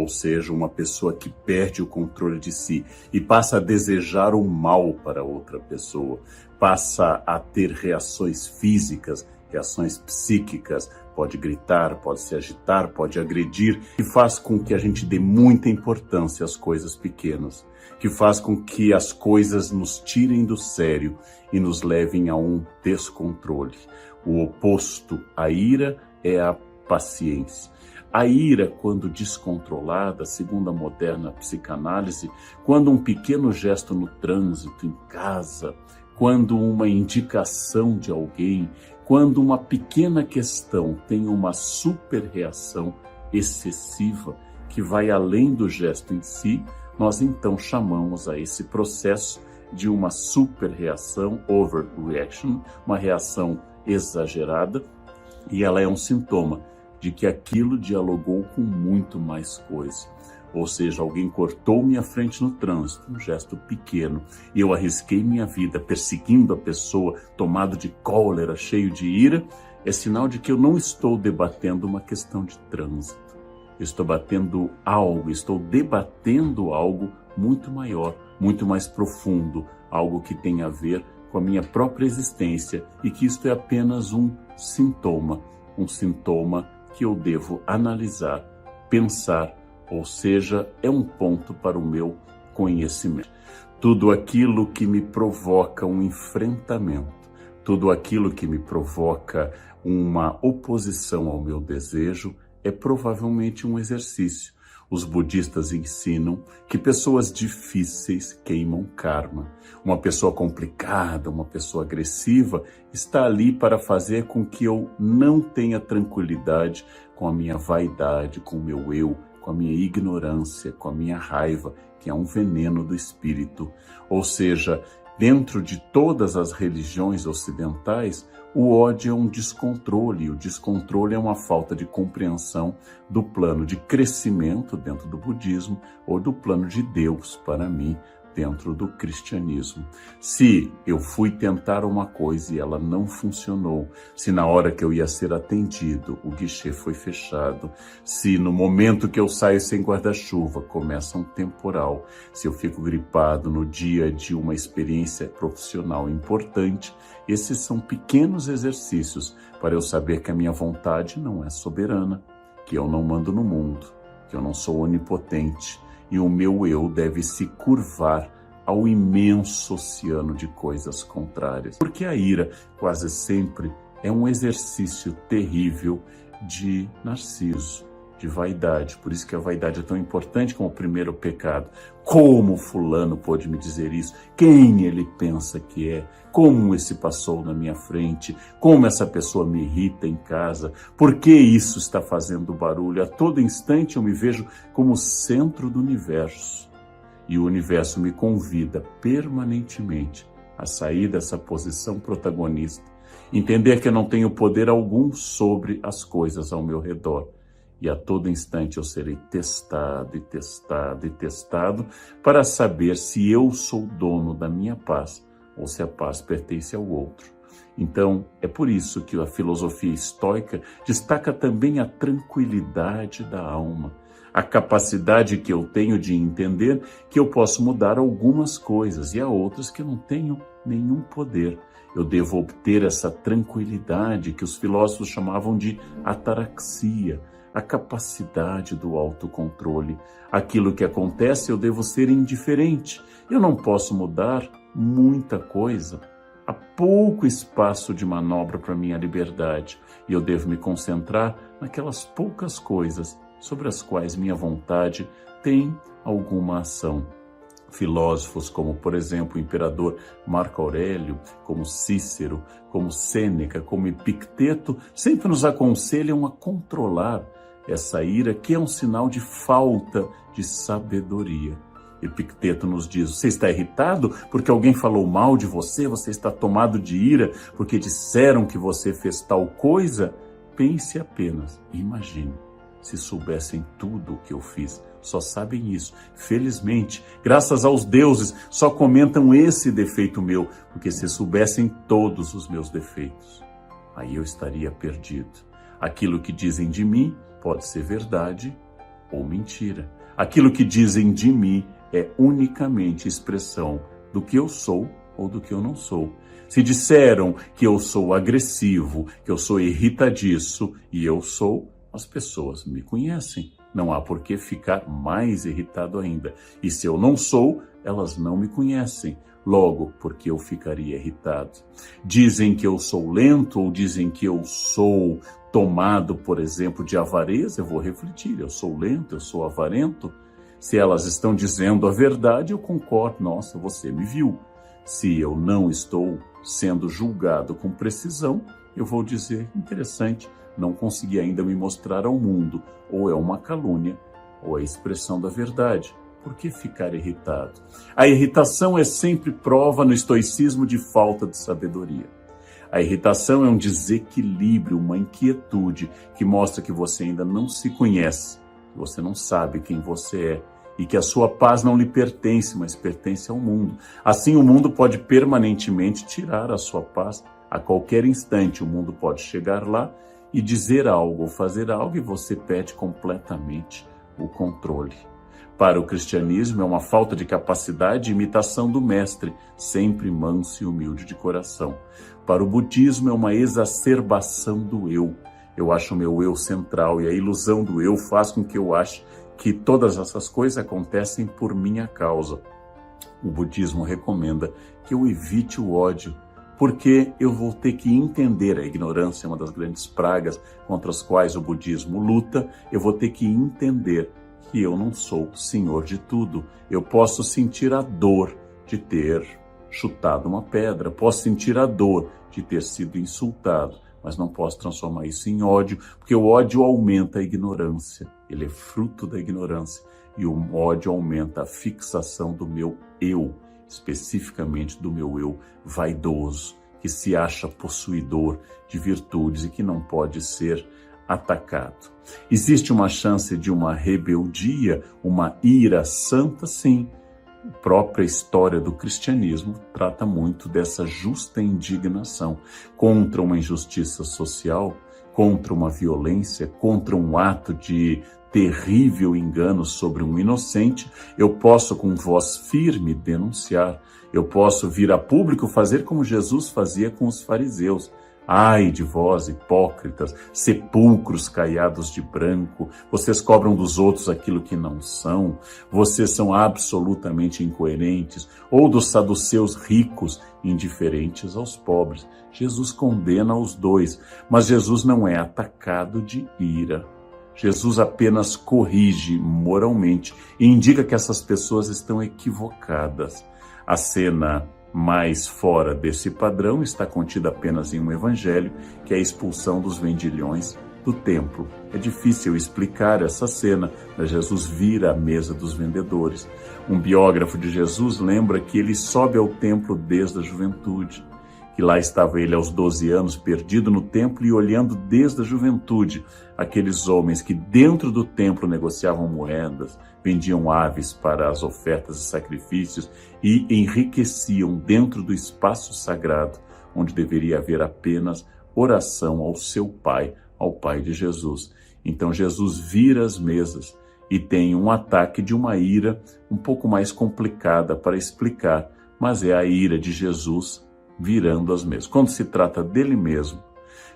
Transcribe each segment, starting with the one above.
ou seja, uma pessoa que perde o controle de si e passa a desejar o mal para outra pessoa, passa a ter reações físicas, reações psíquicas, pode gritar, pode se agitar, pode agredir, que faz com que a gente dê muita importância às coisas pequenas, que faz com que as coisas nos tirem do sério e nos levem a um descontrole. O oposto à ira é a paciência. A ira, quando descontrolada, segundo a moderna psicanálise, quando um pequeno gesto no trânsito, em casa, quando uma indicação de alguém, quando uma pequena questão tem uma superreação excessiva que vai além do gesto em si, nós então chamamos a esse processo de uma superreação, overreaction, uma reação exagerada, e ela é um sintoma de que aquilo dialogou com muito mais coisa. Ou seja, alguém cortou minha frente no trânsito, um gesto pequeno, e eu arrisquei minha vida perseguindo a pessoa, tomado de cólera, cheio de ira, é sinal de que eu não estou debatendo uma questão de trânsito. Eu estou debatendo algo muito maior, muito mais profundo, algo que tem a ver com a minha própria existência e que isto é apenas um sintoma que eu devo analisar, pensar, ou seja, é um ponto para o meu conhecimento. Tudo aquilo que me provoca um enfrentamento, tudo aquilo que me provoca uma oposição ao meu desejo é provavelmente um exercício. Os budistas ensinam que pessoas difíceis queimam karma. Uma pessoa complicada, uma pessoa agressiva, está ali para fazer com que eu não tenha tranquilidade com a minha vaidade, com o meu eu, com a minha ignorância, com a minha raiva, que é um veneno do espírito. Ou seja, dentro de todas as religiões ocidentais, o ódio é um descontrole, e o descontrole é uma falta de compreensão do plano de crescimento dentro do budismo ou do plano de Deus para mim dentro do cristianismo. Se eu fui tentar uma coisa e ela não funcionou, se na hora que eu ia ser atendido o guichê foi fechado, se no momento que eu saio sem guarda-chuva começa um temporal, se eu fico gripado no dia de uma experiência profissional importante, esses são pequenos exercícios para eu saber que a minha vontade não é soberana, que eu não mando no mundo, que eu não sou onipotente, e o meu eu deve se curvar ao imenso oceano de coisas contrárias. Porque a ira quase sempre é um exercício terrível de narciso, de vaidade. Por isso que a vaidade é tão importante como o primeiro pecado. Como fulano pôde me dizer isso? Quem ele pensa que é? Como esse passou na minha frente? Como essa pessoa me irrita em casa? Por que isso está fazendo barulho? A todo instante eu me vejo como centro do universo. E o universo me convida permanentemente a sair dessa posição protagonista, entender que eu não tenho poder algum sobre as coisas ao meu redor. E a todo instante eu serei testado e testado e testado para saber se eu sou dono da minha paz ou se a paz pertence ao outro. Então, é por isso que a filosofia estoica destaca também a tranquilidade da alma, a capacidade que eu tenho de entender que eu posso mudar algumas coisas e há outras que eu não tenho nenhum poder. Eu devo obter essa tranquilidade que os filósofos chamavam de ataraxia, a capacidade do autocontrole. Aquilo que acontece, eu devo ser indiferente. Eu não posso mudar muita coisa. Há pouco espaço de manobra para minha liberdade e eu devo me concentrar naquelas poucas coisas sobre as quais minha vontade tem alguma ação. Filósofos como, por exemplo, o imperador Marco Aurélio, como Cícero, como Sêneca, como Epicteto, sempre nos aconselham a controlar essa ira, que é um sinal de falta de sabedoria. Epicteto nos diz: você está irritado porque alguém falou mal de você? Você está tomado de ira porque disseram que você fez tal coisa? Pense apenas, imagine, se soubessem tudo o que eu fiz. Só sabem isso. Felizmente, graças aos deuses, só comentam esse defeito meu, porque se soubessem todos os meus defeitos, aí eu estaria perdido. Aquilo que dizem de mim pode ser verdade ou mentira. Aquilo que dizem de mim é unicamente expressão do que eu sou ou do que eu não sou. Se disseram que eu sou agressivo, que eu sou irritadiço, e eu sou, as pessoas me conhecem. Não há por que ficar mais irritado ainda. E se eu não sou, elas não me conhecem. Logo, porque eu ficaria irritado. Dizem que eu sou lento ou dizem que eu sou tomado, por exemplo, de avareza. Eu vou refletir, eu sou lento, eu sou avarento. Se elas estão dizendo a verdade, eu concordo. Nossa, você me viu. Se eu não estou sendo julgado com precisão, eu vou dizer, interessante, não consegui ainda me mostrar ao mundo. Ou é uma calúnia, ou é a expressão da verdade. Por que ficar irritado? A irritação é sempre prova no estoicismo de falta de sabedoria. A irritação é um desequilíbrio, uma inquietude que mostra que você ainda não se conhece, que você não sabe quem você é e que a sua paz não lhe pertence, mas pertence ao mundo. Assim, o mundo pode permanentemente tirar a sua paz. A qualquer instante, o mundo pode chegar lá e dizer algo ou fazer algo e você perde completamente o controle. Para o cristianismo é uma falta de capacidade de imitação do mestre, sempre manso e humilde de coração. Para o budismo é uma exacerbação do eu. Eu acho o meu eu central e a ilusão do eu faz com que eu ache que todas essas coisas acontecem por minha causa. O budismo recomenda que eu evite o ódio, porque eu vou ter que entender, a ignorância é uma das grandes pragas contra as quais o budismo luta, eu vou ter que entender que eu não sou senhor de tudo. Eu posso sentir a dor de ter chutado uma pedra, posso sentir a dor de ter sido insultado, mas não posso transformar isso em ódio, porque o ódio aumenta a ignorância, ele é fruto da ignorância, e o ódio aumenta a fixação do meu eu, especificamente do meu eu vaidoso, que se acha possuidor de virtudes e que não pode ser atacado. Existe uma chance de uma rebeldia, uma ira santa? Sim. A própria história do cristianismo trata muito dessa justa indignação contra uma injustiça social, contra uma violência, contra um ato de terrível engano sobre um inocente. Eu posso com voz firme denunciar, eu posso vir a público fazer como Jesus fazia com os fariseus. Ai de vós, hipócritas, sepulcros caiados de branco, vocês cobram dos outros aquilo que não são, vocês são absolutamente incoerentes, ou dos saduceus ricos, indiferentes aos pobres. Jesus condena os dois, mas Jesus não é atacado de ira. Jesus apenas corrige moralmente e indica que essas pessoas estão equivocadas. A cena mais fora desse padrão está contida apenas em um evangelho, que é a expulsão dos vendilhões do templo. É difícil explicar essa cena, mas Jesus vira a mesa dos vendedores. Um biógrafo de Jesus lembra que ele sobe ao templo desde a juventude, que lá estava ele aos 12 anos, perdido no templo e olhando desde a juventude aqueles homens que dentro do templo negociavam moedas, vendiam aves para as ofertas e sacrifícios e enriqueciam dentro do espaço sagrado, onde deveria haver apenas oração ao seu Pai, ao Pai de Jesus. Então Jesus vira as mesas e tem um ataque de uma ira um pouco mais complicada para explicar, mas é a ira de Jesus virando as mesas. Quando se trata dele mesmo,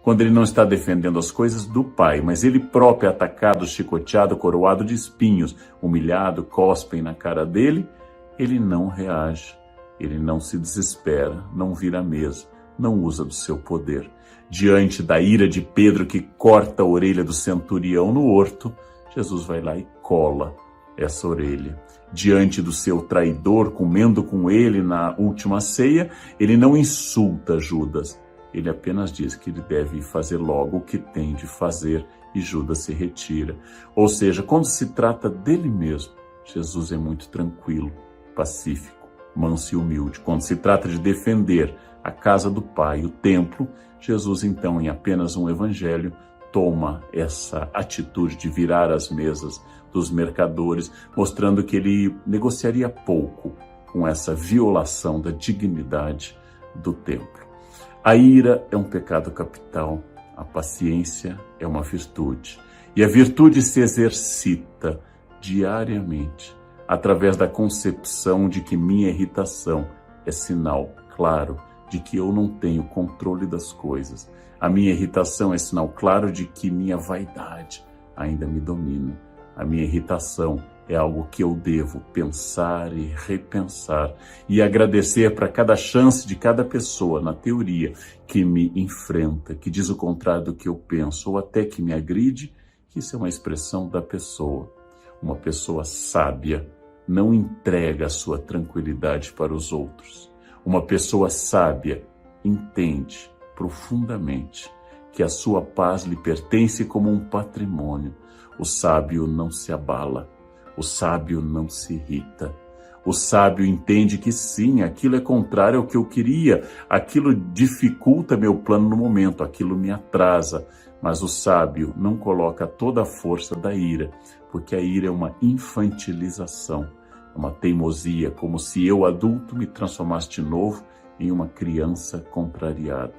quando ele não está defendendo as coisas do Pai, mas ele próprio é atacado, chicoteado, coroado de espinhos, humilhado, cospem na cara dele, ele não reage, ele não se desespera, não vira a mesa, não usa do seu poder. Diante da ira de Pedro que corta a orelha do centurião no horto, Jesus vai lá e cola essa orelha. Diante do seu traidor, comendo com ele na última ceia, ele não insulta Judas, ele apenas diz que ele deve fazer logo o que tem de fazer e Judas se retira. Ou seja, quando se trata dele mesmo, Jesus é muito tranquilo, pacífico, manso e humilde. Quando se trata de defender a casa do Pai, o templo, Jesus então, em apenas um evangelho, toma essa atitude de virar as mesas dos mercadores, mostrando que ele negociaria pouco com essa violação da dignidade do templo. A ira é um pecado capital, a paciência é uma virtude. E a virtude se exercita diariamente através da concepção de que minha irritação é sinal claro de que eu não tenho controle das coisas. A minha irritação é sinal claro de que minha vaidade ainda me domina. A minha irritação é algo que eu devo pensar e repensar e agradecer para cada chance de cada pessoa, na teoria, que me enfrenta, que diz o contrário do que eu penso ou até que me agride, que isso é uma expressão da pessoa. Uma pessoa sábia não entrega a sua tranquilidade para os outros. Uma pessoa sábia entende profundamente que a sua paz lhe pertence como um patrimônio. O sábio não se abala, o sábio não se irrita. O sábio entende que sim, aquilo é contrário ao que eu queria, aquilo dificulta meu plano no momento, aquilo me atrasa. Mas o sábio não coloca toda a força da ira, porque a ira é uma infantilização, uma teimosia, como se eu, adulto, me transformasse de novo em uma criança contrariada.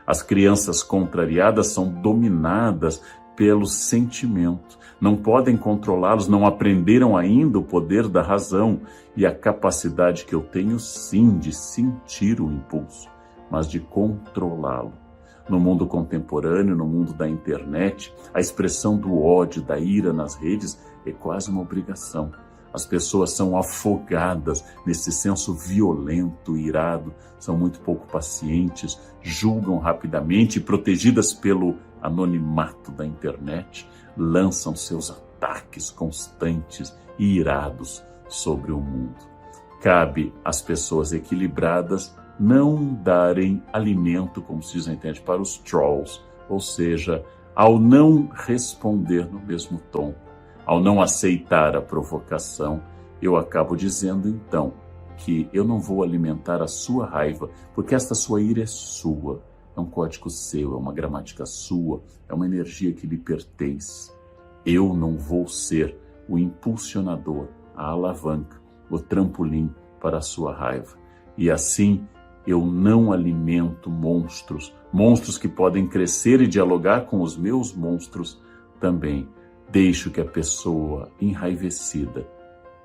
As crianças contrariadas são dominadas pelo sentimento, não podem controlá-los, não aprenderam ainda o poder da razão e a capacidade que eu tenho sim de sentir o impulso, mas de controlá-lo. No mundo contemporâneo, no mundo da internet, a expressão do ódio, da ira nas redes é quase uma obrigação. As pessoas são afogadas nesse senso violento, irado, são muito pouco pacientes, julgam rapidamente e, protegidas pelo anonimato da internet, lançam seus ataques constantes e irados sobre o mundo. Cabe às pessoas equilibradas não darem alimento, como se diz na internet, para os trolls, ou seja, ao não responder no mesmo tom, ao não aceitar a provocação, eu acabo dizendo então que eu não vou alimentar a sua raiva, porque esta sua ira é sua, é um código seu, é uma gramática sua, é uma energia que lhe pertence. Eu não vou ser o impulsionador, a alavanca, o trampolim para a sua raiva. E assim, eu não alimento monstros, monstros que podem crescer e dialogar com os meus monstros também. Deixo que a pessoa enraivecida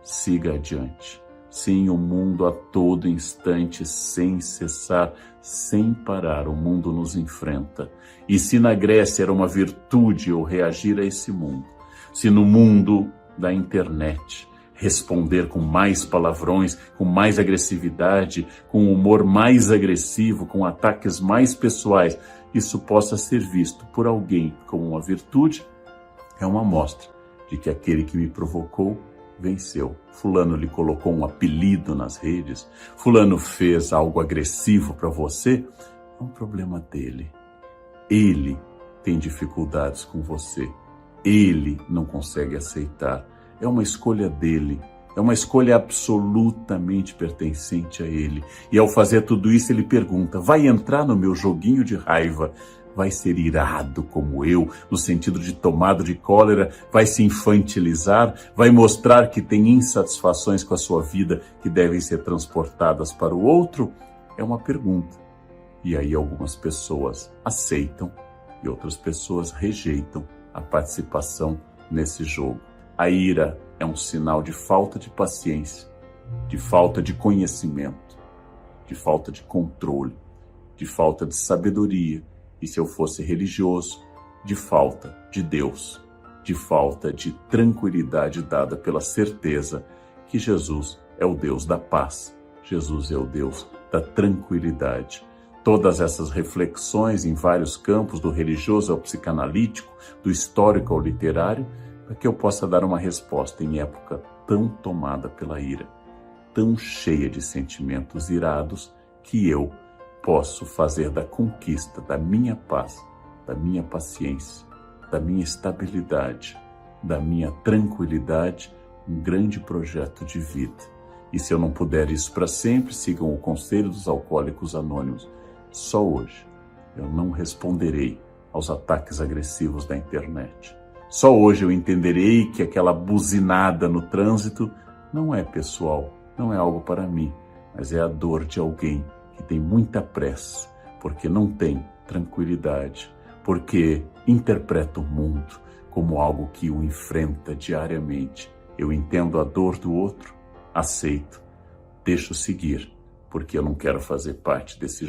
siga adiante. Sim, o mundo a todo instante, sem cessar, sem parar, o mundo nos enfrenta. E se na Grécia era uma virtude eu reagir a esse mundo, se no mundo da internet responder com mais palavrões, com mais agressividade, com um humor mais agressivo, com ataques mais pessoais, isso possa ser visto por alguém como uma virtude, é uma amostra de que aquele que me provocou venceu. Fulano lhe colocou um apelido nas redes, fulano fez algo agressivo para você, é um problema dele. Ele tem dificuldades com você, ele não consegue aceitar. É uma escolha dele, é uma escolha absolutamente pertencente a ele. E ao fazer tudo isso, ele pergunta, vai entrar no meu joguinho de raiva? Vai ser irado como eu, no sentido de tomado de cólera? Vai se infantilizar? Vai mostrar que tem insatisfações com a sua vida que devem ser transportadas para o outro? É uma pergunta. E aí algumas pessoas aceitam e outras pessoas rejeitam a participação nesse jogo. A ira é um sinal de falta de paciência, de falta de conhecimento, de falta de controle, de falta de sabedoria. E se eu fosse religioso, de falta de Deus, de falta de tranquilidade dada pela certeza que Jesus é o Deus da paz, Jesus é o Deus da tranquilidade. Todas essas reflexões em vários campos, do religioso ao psicanalítico, do histórico ao literário, para que eu possa dar uma resposta em época tão tomada pela ira, tão cheia de sentimentos irados, que eu posso fazer da conquista da minha paz, da minha paciência, da minha estabilidade, da minha tranquilidade, um grande projeto de vida. E se eu não puder isso para sempre, sigam o conselho dos alcoólicos anônimos. Só hoje eu não responderei aos ataques agressivos da internet. Só hoje eu entenderei que aquela buzinada no trânsito não é pessoal, não é algo para mim, mas é a dor de alguém que tem muita pressa, porque não tem tranquilidade, porque interpreta o mundo, como algo que o enfrenta diariamente. Eu entendo a dor do outro, aceito, deixo seguir, porque eu não quero fazer parte desse